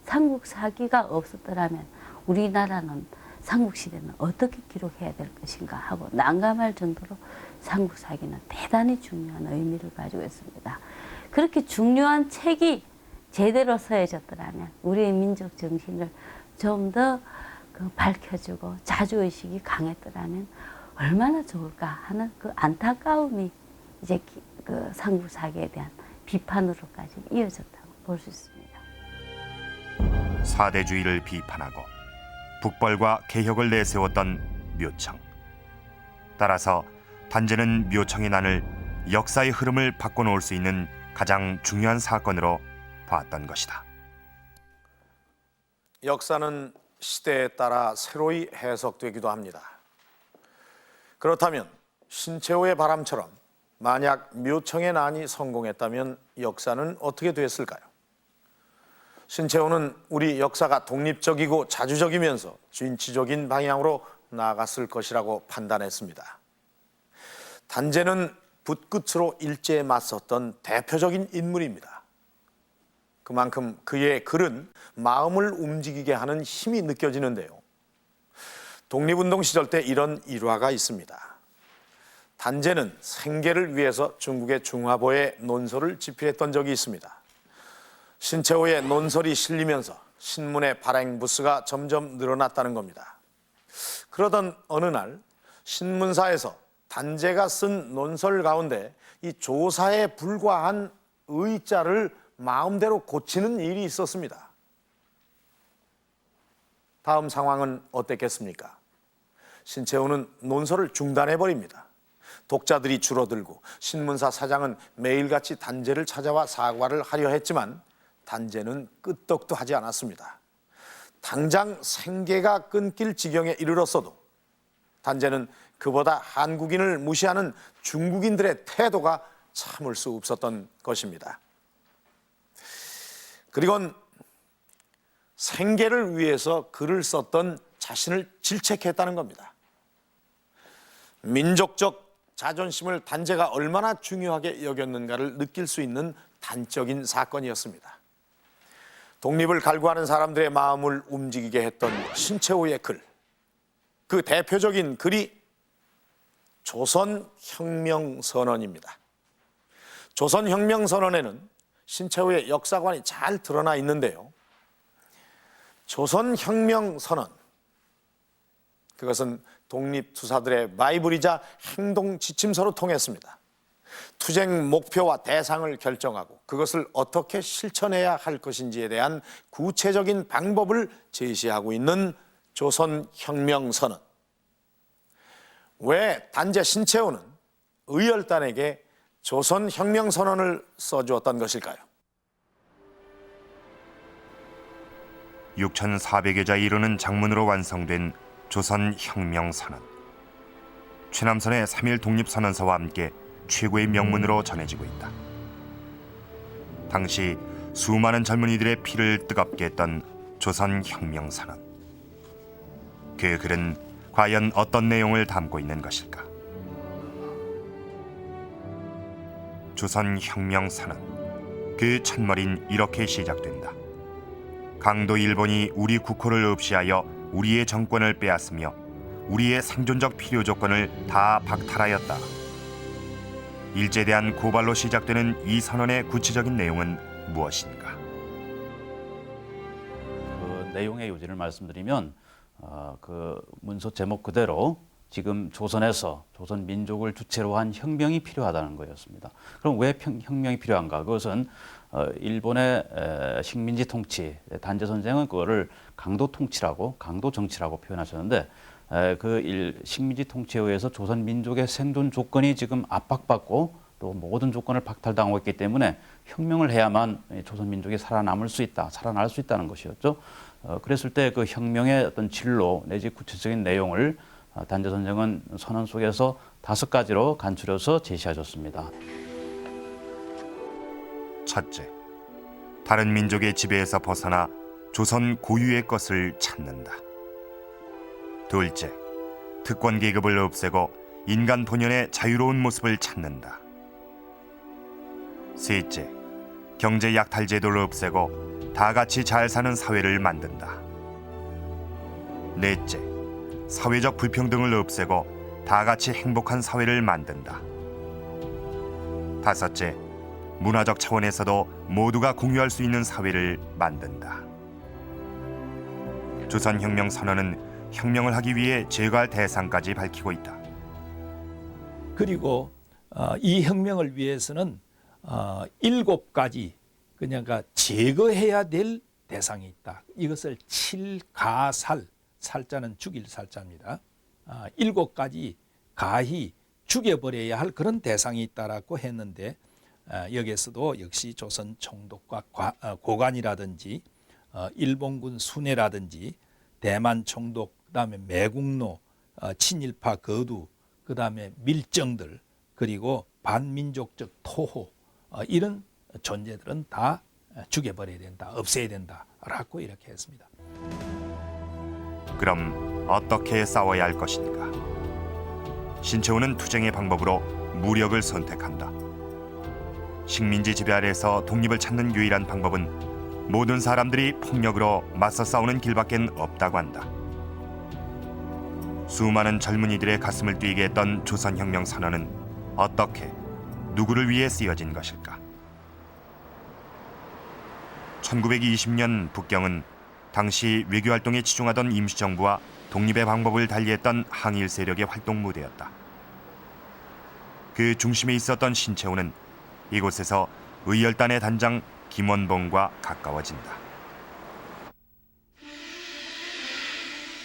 삼국사기가 없었더라면 우리나라는 삼국시대는 어떻게 기록해야 될 것인가 하고 난감할 정도로 삼국사기는 대단히 중요한 의미를 가지고 있습니다. 그렇게 중요한 책이 제대로 써져졌더라면 우리의 민족 정신을 좀 더 밝혀주고 자주의식이 강했더라면 얼마나 좋을까 하는 그 안타까움이 이제 그 삼국사기에 대한 비판으로까지 이어졌다고 볼 수 있습니다. 사대주의를 비판하고 북벌과 개혁을 내세웠던 묘청. 따라서 단재는 묘청의 난을 역사의 흐름을 바꿔놓을 수 있는 가장 중요한 사건으로 봤던 것이다. 역사는 시대에 따라 새로이 해석되기도 합니다. 그렇다면 신채호의 바람처럼 만약 묘청의 난이 성공했다면 역사는 어떻게 됐을까요? 신채호는 우리 역사가 독립적이고 자주적이면서 진취적인 방향으로 나아갔을 것이라고 판단했습니다. 단재는 붓끝으로 일제에 맞섰던 대표적인 인물입니다. 그만큼 그의 글은 마음을 움직이게 하는 힘이 느껴지는데요. 독립운동 시절 때 이런 일화가 있습니다. 단재는 생계를 위해서 중국의 중화보에 논설을 집필했던 적이 있습니다. 신채호의 논설이 실리면서 신문의 발행 부수가 점점 늘어났다는 겁니다. 그러던 어느 날 신문사에서 단재가 쓴 논설 가운데 이 조사에 불과한 의자를 마음대로 고치는 일이 있었습니다. 다음 상황은 어땠겠습니까? 신채호는 논설을 중단해버립니다. 독자들이 줄어들고 신문사 사장은 매일같이 단재를 찾아와 사과를 하려 했지만 단재는 끄떡도 하지 않았습니다. 당장 생계가 끊길 지경에 이르렀어도 단재는 그보다 한국인을 무시하는 중국인들의 태도가 참을 수 없었던 것입니다. 그리고는 생계를 위해서 글을 썼던 자신을 질책했다는 겁니다. 민족적 자존심을 단재가 얼마나 중요하게 여겼는가를 느낄 수 있는 단적인 사건이었습니다. 독립을 갈구하는 사람들의 마음을 움직이게 했던 신채호의 글, 그 대표적인 글이 조선혁명선언입니다. 조선혁명선언에는 신채호의 역사관이 잘 드러나 있는데요. 조선혁명선언, 그것은 독립투사들의 바이블이자 행동 지침서로 통했습니다. 투쟁 목표와 대상을 결정하고 그것을 어떻게 실천해야 할 것인지에 대한 구체적인 방법을 제시하고 있는 조선혁명선언. 왜 단재 신채호는 의열단에게 조선혁명선언을 써주었던 것일까요? 6,400여 자에 이르는 장문으로 완성된 조선혁명선언. 최남선의 3.1 독립선언서와 함께 최고의 명문으로 전해지고 있다. 당시 수많은 젊은이들의 피를 뜨겁게 했던 조선혁명선언. 그 글은 과연 어떤 내용을 담고 있는 것일까? 조선혁명선언, 그 첫머리는 이렇게 시작된다. 강도 일본이 우리 국호를 없이하여 우리의 정권을 빼앗으며 우리의 생존적 필요 조건을 다 박탈하였다. 일제에 대한 고발로 시작되는 이 선언의 구체적인 내용은 무엇인가? 그 내용의 요지를 말씀드리면 그 문서 제목 그대로 지금 조선에서 조선 민족을 주체로 한 혁명이 필요하다는 거였습니다. 그럼 왜 혁명이 필요한가? 그것은 일본의 식민지 통치, 단재 선생은 그거를 강도 통치라고, 강도 정치라고 표현하셨는데 그 식민지 통치에 의해서 조선 민족의 생존 조건이 지금 압박받고 또 모든 조건을 박탈당하고 있기 때문에 혁명을 해야만 조선 민족이 살아남을 수 있다, 살아날 수 있다는 것이었죠. 그랬을 때 그 혁명의 어떤 진로 내지 구체적인 내용을 단재 선생은 선언 속에서 5가지로 간추려서 제시하셨습니다. 첫째, 다른 민족의 지배에서 벗어나 조선 고유의 것을 찾는다. 둘째, 특권 계급을 없애고 인간 본연의 자유로운 모습을 찾는다. 셋째, 경제 약탈 제도를 없애고 다 같이 잘 사는 사회를 만든다. 넷째, 사회적 불평등을 없애고 다 같이 행복한 사회를 만든다. 다섯째, 문화적 차원에서도 모두가 공유할 수 있는 사회를 만든다. 조선혁명 선언은 혁명을 하기 위해 제거할 대상까지 밝히고 있다. 그리고 이 혁명을 위해서는 7가지 그러니까 제거해야 될 대상이 있다. 이것을 칠가살, 살자는 죽일 살자입니다. 7가지 가히 죽여버려야 할 그런 대상이 있다라고 했는데 여기에서도 역시 조선 총독과 고관이라든지 일본군 순회라든지 대만 총독, 그다음에 매국노, 친일파 거두, 그다음에 밀정들, 그리고 반민족적 토호, 이런 존재들은 다 죽여버려야 된다, 없애야 된다라고 이렇게 했습니다. 그럼 어떻게 싸워야 할 것인가? 신채호는 투쟁의 방법으로 무력을 선택한다. 식민지 지배 아래에서 독립을 찾는 유일한 방법은 모든 사람들이 폭력으로 맞서 싸우는 길밖엔 없다고 한다. 수많은 젊은이들의 가슴을 뛰게 했던 조선혁명 선언은 어떻게, 누구를 위해 쓰여진 것일까? 1920년 북경은 당시 외교활동에 치중하던 임시정부와 독립의 방법을 달리했던 항일 세력의 활동 무대였다. 그 중심에 있었던 신채호는 이곳에서 의열단의 단장 김원봉과 가까워진다.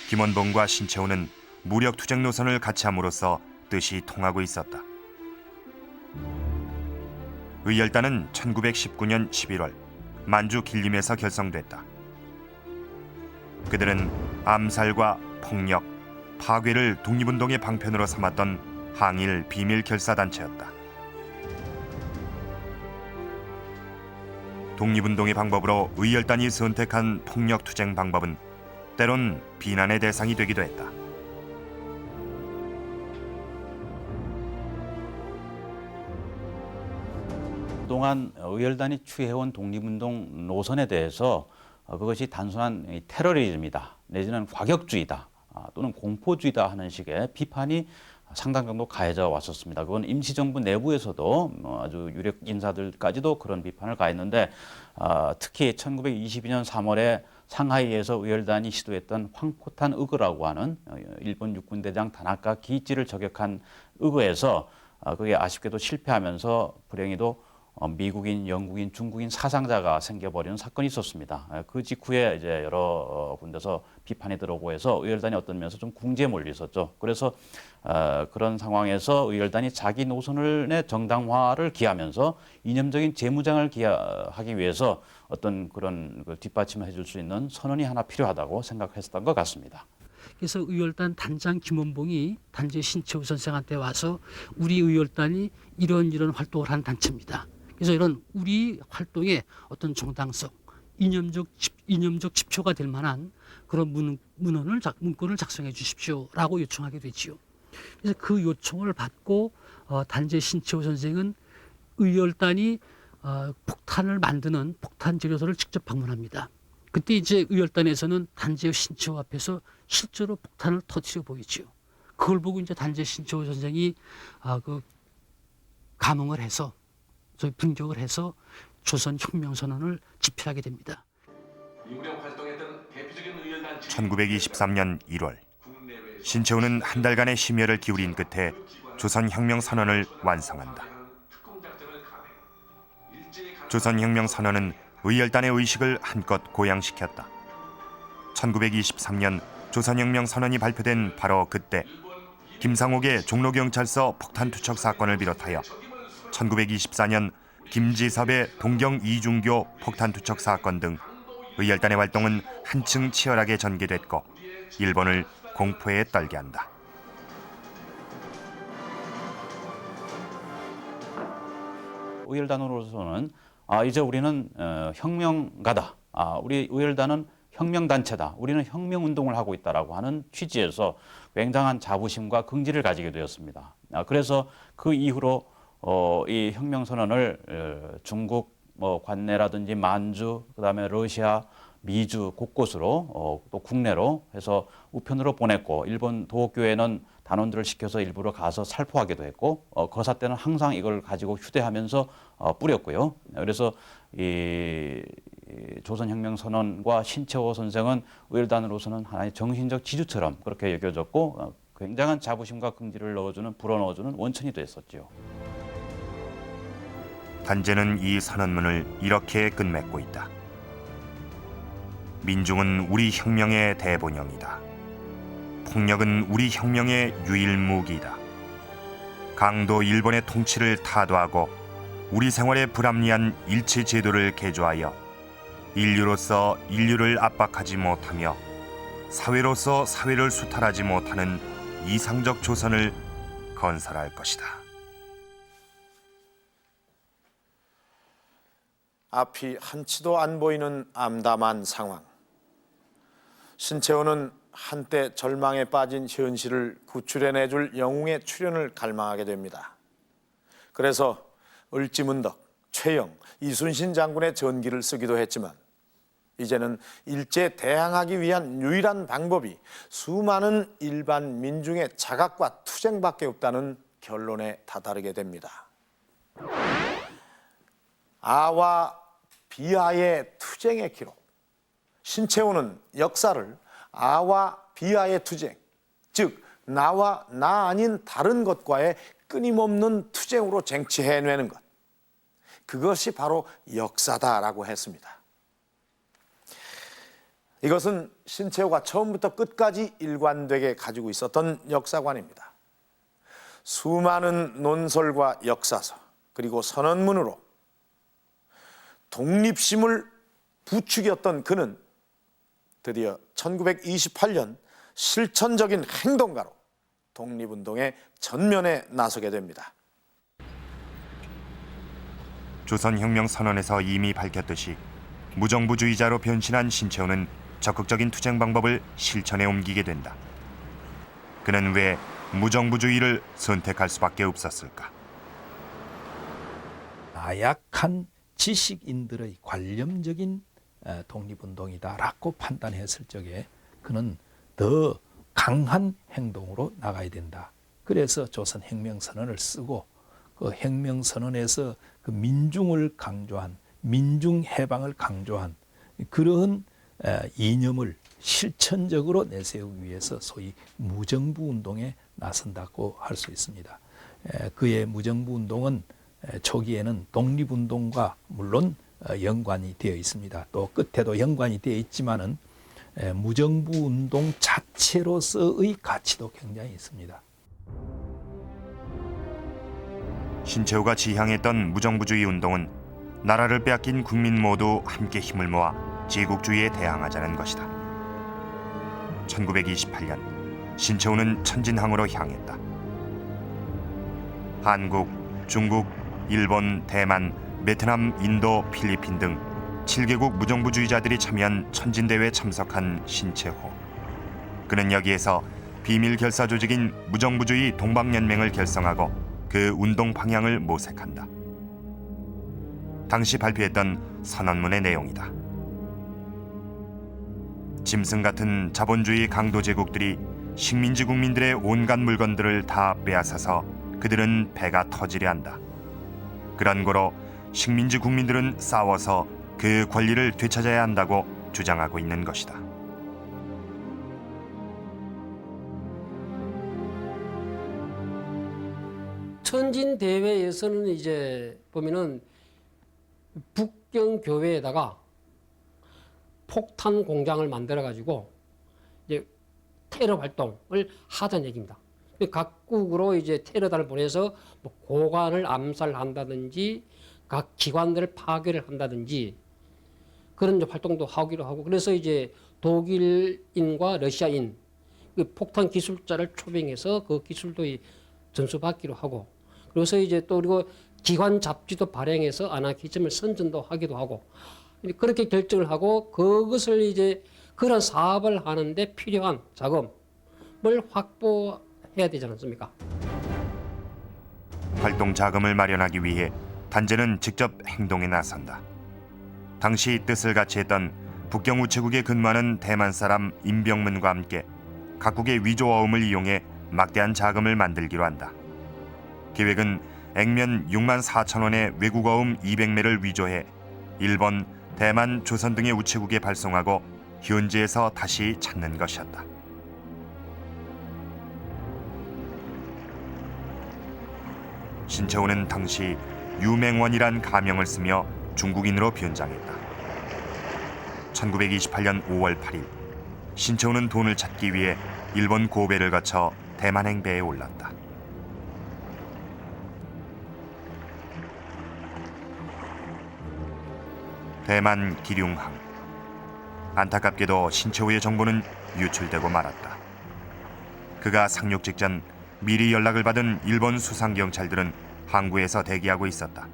김원봉과 신채호는 무력 투쟁 노선을 같이 함으로써 뜻이 통하고 있었다. 의열단은 1919년 11월 만주 길림에서 결성됐다. 그들은 암살과 폭력, 파괴를 독립운동의 방편으로 삼았던 항일 비밀 결사단체였다. 독립운동의 방법으로 의열단이 선택한 폭력 투쟁 방법은 때론 비난의 대상이 되기도 했다. 그동안 의열단이 취해온 독립운동 노선에 대해서 그것이 단순한 테러리즘이다, 내지는 과격주의다, 또는 공포주의다 하는 식의 비판이 상당 정도 가해져 왔었습니다. 그건 임시정부 내부에서도 아주 유력 인사들까지도 그런 비판을 가했는데, 특히 1922년 3월에 상하이에서 의열단이 시도했던 황포탄 의거라고 하는 일본 육군대장 다나카 기이치를 저격한 의거에서 그게 아쉽게도 실패하면서 불행히도 미국인, 영국인, 중국인 사상자가 생겨버리는 사건이 있었습니다. 그 직후에 이제 여러 군데서 비판이 들어오고 해서 의열단이 어떤 면에서 좀 궁지에 몰려 있었죠. 그래서 그런 상황에서 의열단이 자기 노선의 정당화를 기하면서 이념적인 재무장을 하기 위해서 어떤 그런 뒷받침을 해줄 수 있는 선언이 하나 필요하다고 생각했었던 것 같습니다. 그래서 의열단 단장 김원봉이 단재 신채호 선생한테 와서 우리 의열단이 이런 활동을 한 단체입니다. 그래서 이런 우리 활동의 어떤 정당성, 이념적 지표가 될 만한 그런 문건을 작성해 주십시오라고 요청하게 되지요. 그래서 그 요청을 받고 단재 신채호 선생은 의열단이 폭탄을 만드는 폭탄 재료소를 직접 방문합니다. 그때 이제 의열단에서는 단재 신채호 앞에서 실제로 폭탄을 터뜨려 보이지요. 그걸 보고 이제 단재 신채호 선생이 그 감흥을 해서 분격을 해서 조선혁명선언을 집필하게 됩니다. 1923년 1월 신채호는 한 달간의 심혈을 기울인 끝에 조선혁명선언을 완성한다. 조선혁명선언은 의열단의 의식을 한껏 고양시켰다. 1923년 조선혁명선언이 발표된 바로 그때 김상옥의 종로경찰서 폭탄투척 사건을 비롯하여 1924년 김지섭의 동경 이중교 폭탄투척 사건 등 의열단의 활동은 한층 치열하게 전개됐고 일본을 공포에 떨게 한다. 의열단으로서는 이제 우리는 혁명가다, 우리 의열단은 혁명단체다, 우리는 혁명운동을 하고 있다라고 하는 취지에서 굉장한 자부심과 긍지를 가지게 되었습니다. 그래서 그 이후로 이 혁명선언을 중국 관내라든지 만주, 그다음에 러시아, 미주 곳곳으로 또 국내로 해서 우편으로 보냈고, 일본 도교회는 단원들을 시켜서 일부러 가서 살포하기도 했고, 거사 때는 항상 이걸 가지고 휴대하면서 뿌렸고요. 그래서 이 조선혁명선언과 신채호 선생은 의열단으로서는 하나의 정신적 지주처럼 그렇게 여겨졌고, 굉장한 자부심과 긍지를 불어넣어주는 원천이 됐었죠. 단재는 이 선언문을 이렇게 끝맺고 있다. 민중은 우리 혁명의 대본영이다. 폭력은 우리 혁명의 유일 무기이다. 강도 일본의 통치를 타도하고 우리 생활에 불합리한 일체 제도를 개조하여 인류로서 인류를 압박하지 못하며 사회로서 사회를 수탈하지 못하는 이상적 조선을 건설할 것이다. 앞이 한치도 안 보이는 암담한 상황. 신채호는 한때 절망에 빠진 현실을 구출해내줄 영웅의 출현을 갈망하게 됩니다. 그래서 을지문덕, 최영, 이순신 장군의 전기를 쓰기도 했지만 이제는 일제에 대항하기 위한 유일한 방법이 수많은 일반 민중의 자각과 투쟁밖에 없다는 결론에 다다르게 됩니다. 아와 비아의 투쟁의 기록. 신채호는 역사를 아와 비아의 투쟁, 즉 나와 나 아닌 다른 것과의 끊임없는 투쟁으로 쟁취해내는 것, 그것이 바로 역사다라고 했습니다. 이것은 신채호가 처음부터 끝까지 일관되게 가지고 있었던 역사관입니다. 수많은 논설과 역사서 그리고 선언문으로 독립심을 부추겼던 그는 드디어 1928년 실천적인 행동가로 독립운동의 전면에 나서게 됩니다. 조선혁명 선언에서 이미 밝혔듯이 무정부주의자로 변신한 신채호는 적극적인 투쟁 방법을 실천에 옮기게 된다. 그는 왜 무정부주의를 선택할 수밖에 없었을까? 나약한 지식인들의 관념적인 독립운동이다라고 판단했을 적에 그는 더 강한 행동으로 나가야 된다. 그래서 조선혁명선언을 쓰고 그 혁명선언에서 그 민중을 강조한, 민중해방을 강조한 그런 이념을 실천적으로 내세우기 위해서 소위 무정부운동에 나선다고 할 수 있습니다. 그의 무정부운동은 초기에는 독립운동과 물론 연관이 되어 있습니다. 또 끝에도 연관이 되어 있지만은 무정부운동 자체로서의 가치도 굉장히 있습니다. 신채호가 지향했던 무정부주의 운동은 나라를 빼앗긴 국민 모두 함께 힘을 모아 제국주의에 대항하자는 것이다. 1928년 신채호는 천진항으로 향했다. 한국, 중국, 일본, 대만, 베트남, 인도, 필리핀 등 7개국 무정부주의자들이 참여한 천진대회에 참석한 신채호. 그는 여기에서 비밀 결사 조직인 무정부주의 동방연맹을 결성하고 그 운동 방향을 모색한다. 당시 발표했던 선언문의 내용이다. 짐승 같은 자본주의 강도 제국들이 식민지 국민들의 온갖 물건들을 다 빼앗아서 그들은 배가 터지려 한다. 그런 고로 식민지 국민들은 싸워서 그 권리를 되찾아야 한다고 주장하고 있는 것이다. 천진 대회에서는 이제 보면은 북경 교회에다가 폭탄 공장을 만들어 가지고 이제 테러 활동을 하던 얘기입니다. 각국으로 이제 테러단을 보내서 뭐 고관을 암살한다든지 각 기관들을 파괴를 한다든지 그런 이제 활동도 하기로 하고, 그래서 이제 독일인과 러시아인 그 폭탄 기술자를 초빙해서 그 기술도 전수받기로 하고, 그래서 이제 또 그리고 기관 잡지도 발행해서 아나키즘을 선전도 하기도 하고, 그렇게 결정을 하고 그것을 이제 그런 사업을 하는데 필요한 자금을 확보해야 되지 않습니까? 활동 자금을 마련하기 위해 단제는 직접 행동에 나선다. 당시 뜻을 같이 했던 북경 우체국에 근무하는 대만 사람 임병문과 함께 각국의 위조어음을 이용해 막대한 자금을 만들기로 한다. 계획은 액면 6만 4천 원의 외국어음 200매를 위조해 일본, 대만, 조선 등의 우체국에 발송하고 현지에서 다시 찾는 것이었다. 신채호는 당시 유맹원이란 가명을 쓰며 중국인으로 변장했다. 1928년 5월 8일 신채호는 돈을 찾기 위해 일본 고베를 거쳐 대만행 배에 올랐다. 대만 기륭항. 안타깝게도 신채호의 정보는 유출되고 말았다. 그가 상륙 직전 미리 연락을 받은 일본 수상경찰들은 항구에서 대기하고 있었다.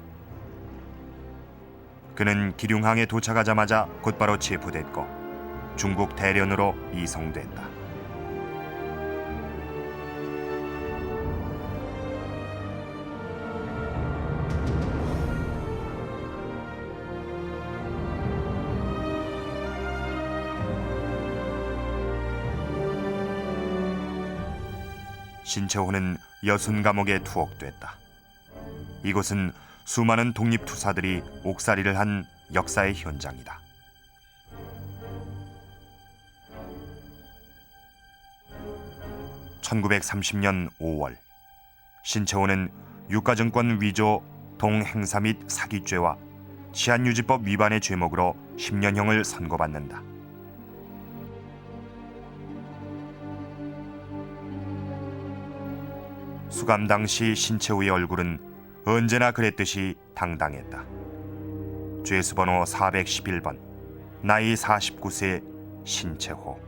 그는 기륭항에 도착하자마자 곧바로 체포됐고 중국 대련으로 이송됐다. 신채호는 여순 감옥에 투옥됐다. 이곳은 수많은 독립투사들이 옥살이를 한 역사의 현장이다. (1930년 5월) 신채호는 유가증권 위조, 동행사 및 사기죄와 치안유지법 위반의 죄목으로 10년형을 선고받는다. 수감 당시 신채호의 얼굴은 언제나 그랬듯이 당당했다. 죄수번호 411번, 나이 49세 신채호.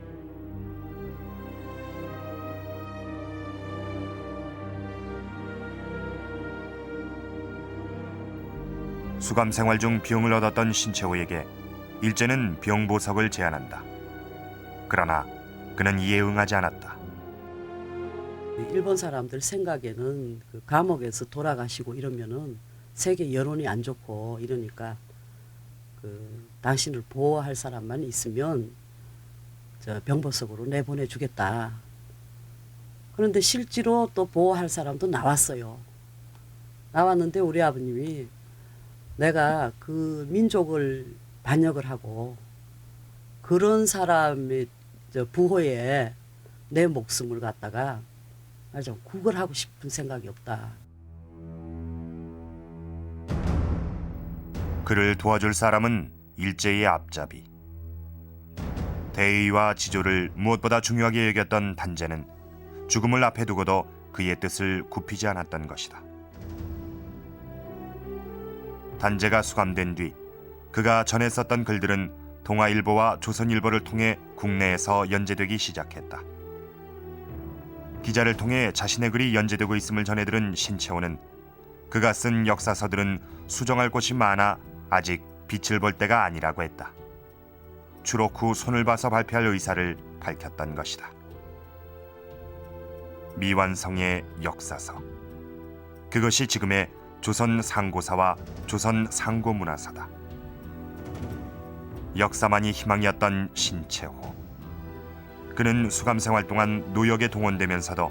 수감 생활 중 병을 얻었던 신채호에게 일제는 병보석을 제안한다. 그러나 그는 이에 응하지 않았다. 일본 사람들 생각에는 그 감옥에서 돌아가시고 이러면은 세계 여론이 안 좋고 이러니까 그 당신을 보호할 사람만 있으면 저 병보석으로 내보내 주겠다. 그런데 실제로 또 보호할 사람도 나왔어요. 나왔는데 우리 아버님이 내가 그 민족을 반역을 하고 그런 사람의 저 부호에 내 목숨을 갖다가 맞아, 구걸하고 싶은 생각이 없다. 그를 도와줄 사람은 일제의 앞잡이. 대의와 지조를 무엇보다 중요하게 여겼던 단제는 죽음을 앞에 두고도 그의 뜻을 굽히지 않았던 것이다. 단제가 수감된 뒤 그가 전에 썼던 글들은 동아일보와 조선일보를 통해 국내에서 연재되기 시작했다. 기자를 통해 자신의 글이 연재되고 있음을 전해들은 신채호는 그가 쓴 역사서들은 수정할 곳이 많아 아직 빛을 볼 때가 아니라고 했다. 추록 후 손을 봐서 발표할 의사를 밝혔던 것이다. 미완성의 역사서. 그것이 지금의 조선 상고사와 조선 상고문화사다. 역사만이 희망이었던 신채호. 그는 수감 생활 동안 노역에 동원되면서도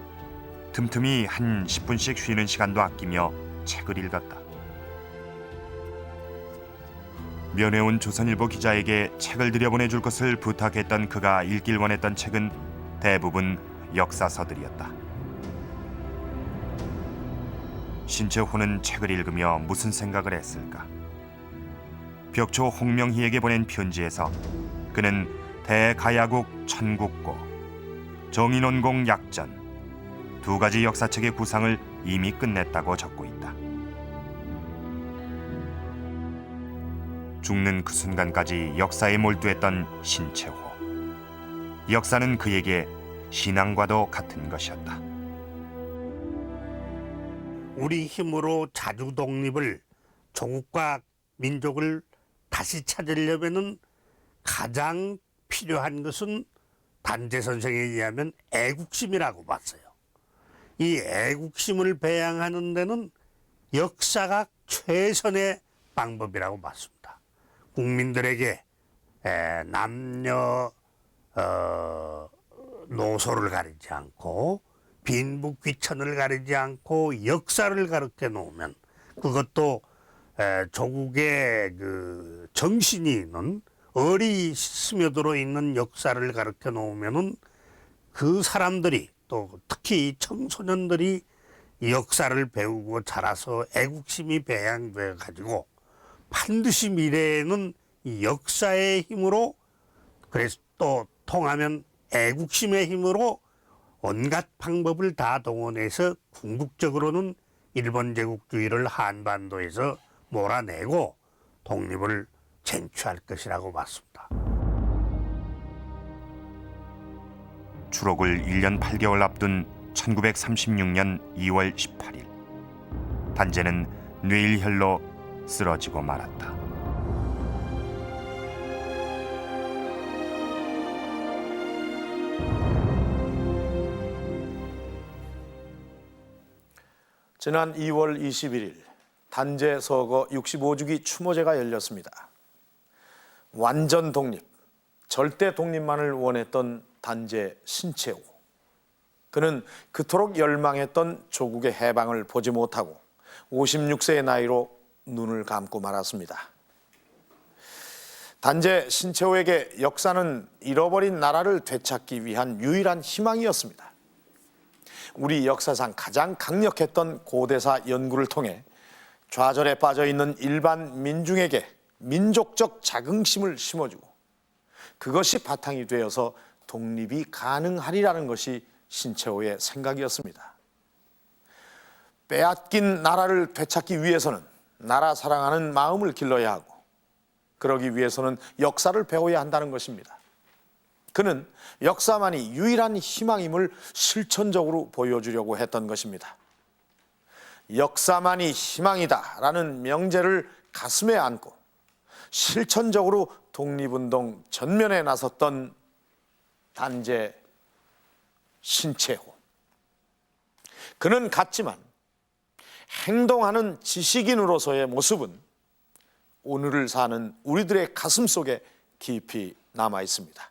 틈틈이 한 10분씩 쉬는 시간도 아끼며 책을 읽었다. 면회온 조선일보 기자에게 책을 들여보내줄 것을 부탁했던 그가 읽길 원했던 책은 대부분 역사서들이었다. 신채호는 책을 읽으며 무슨 생각을 했을까? 벽초 홍명희에게 보낸 편지에서 그는 대가야국 천국고, 정인원공 약전 두 가지 역사책의 구상을 이미 끝냈다고 적고 있다. 죽는 그 순간까지 역사에 몰두했던 신채호. 역사는 그에게 신앙과도 같은 것이었다. 우리 힘으로 자주 독립을, 조국과 민족을 다시 찾으려면은 가장 필요한 것은 단제 선생에 의하면 애국심이라고 봤어요. 이 애국심을 배양하는 데는 역사가 최선의 방법이라고 봤습니다. 국민들에게 남녀 노소를 가리지 않고 빈부 귀천을 가리지 않고 역사를 가르쳐 놓으면, 그것도 조국의 그 정신이 있는, 얼이 스며들어 있는 역사를 가르쳐 놓으면은 그 사람들이, 또 특히 청소년들이 이 역사를 배우고 자라서 애국심이 배양돼 가지고 반드시 미래에는 이 역사의 힘으로, 그래서 또 통하면 애국심의 힘으로 온갖 방법을 다 동원해서 궁극적으로는 일본 제국주의를 한반도에서 몰아내고 독립을 쟁취할 것이라고 봤습니다. 추록을 1년 8개월 앞둔 1936년 2월 18일 단재는 뇌일혈로 쓰러지고 말았다. 지난 2월 21일 단재 서거 65주기 추모제가 열렸습니다. 완전 독립, 절대 독립만을 원했던 단재 신채호. 그는 그토록 열망했던 조국의 해방을 보지 못하고 56세의 나이로 눈을 감고 말았습니다. 단재 신채호에게 역사는 잃어버린 나라를 되찾기 위한 유일한 희망이었습니다. 우리 역사상 가장 강력했던 고대사 연구를 통해 좌절에 빠져있는 일반 민중에게 민족적 자긍심을 심어주고 그것이 바탕이 되어서 독립이 가능하리라는 것이 신채호의 생각이었습니다. 빼앗긴 나라를 되찾기 위해서는 나라 사랑하는 마음을 길러야 하고 그러기 위해서는 역사를 배워야 한다는 것입니다. 그는 역사만이 유일한 희망임을 실천적으로 보여주려고 했던 것입니다. 역사만이 희망이다라는 명제를 가슴에 안고 실천적으로 독립운동 전면에 나섰던 단재 신채호. 그는 같지만 행동하는 지식인으로서의 모습은 오늘을 사는 우리들의 가슴 속에 깊이 남아 있습니다.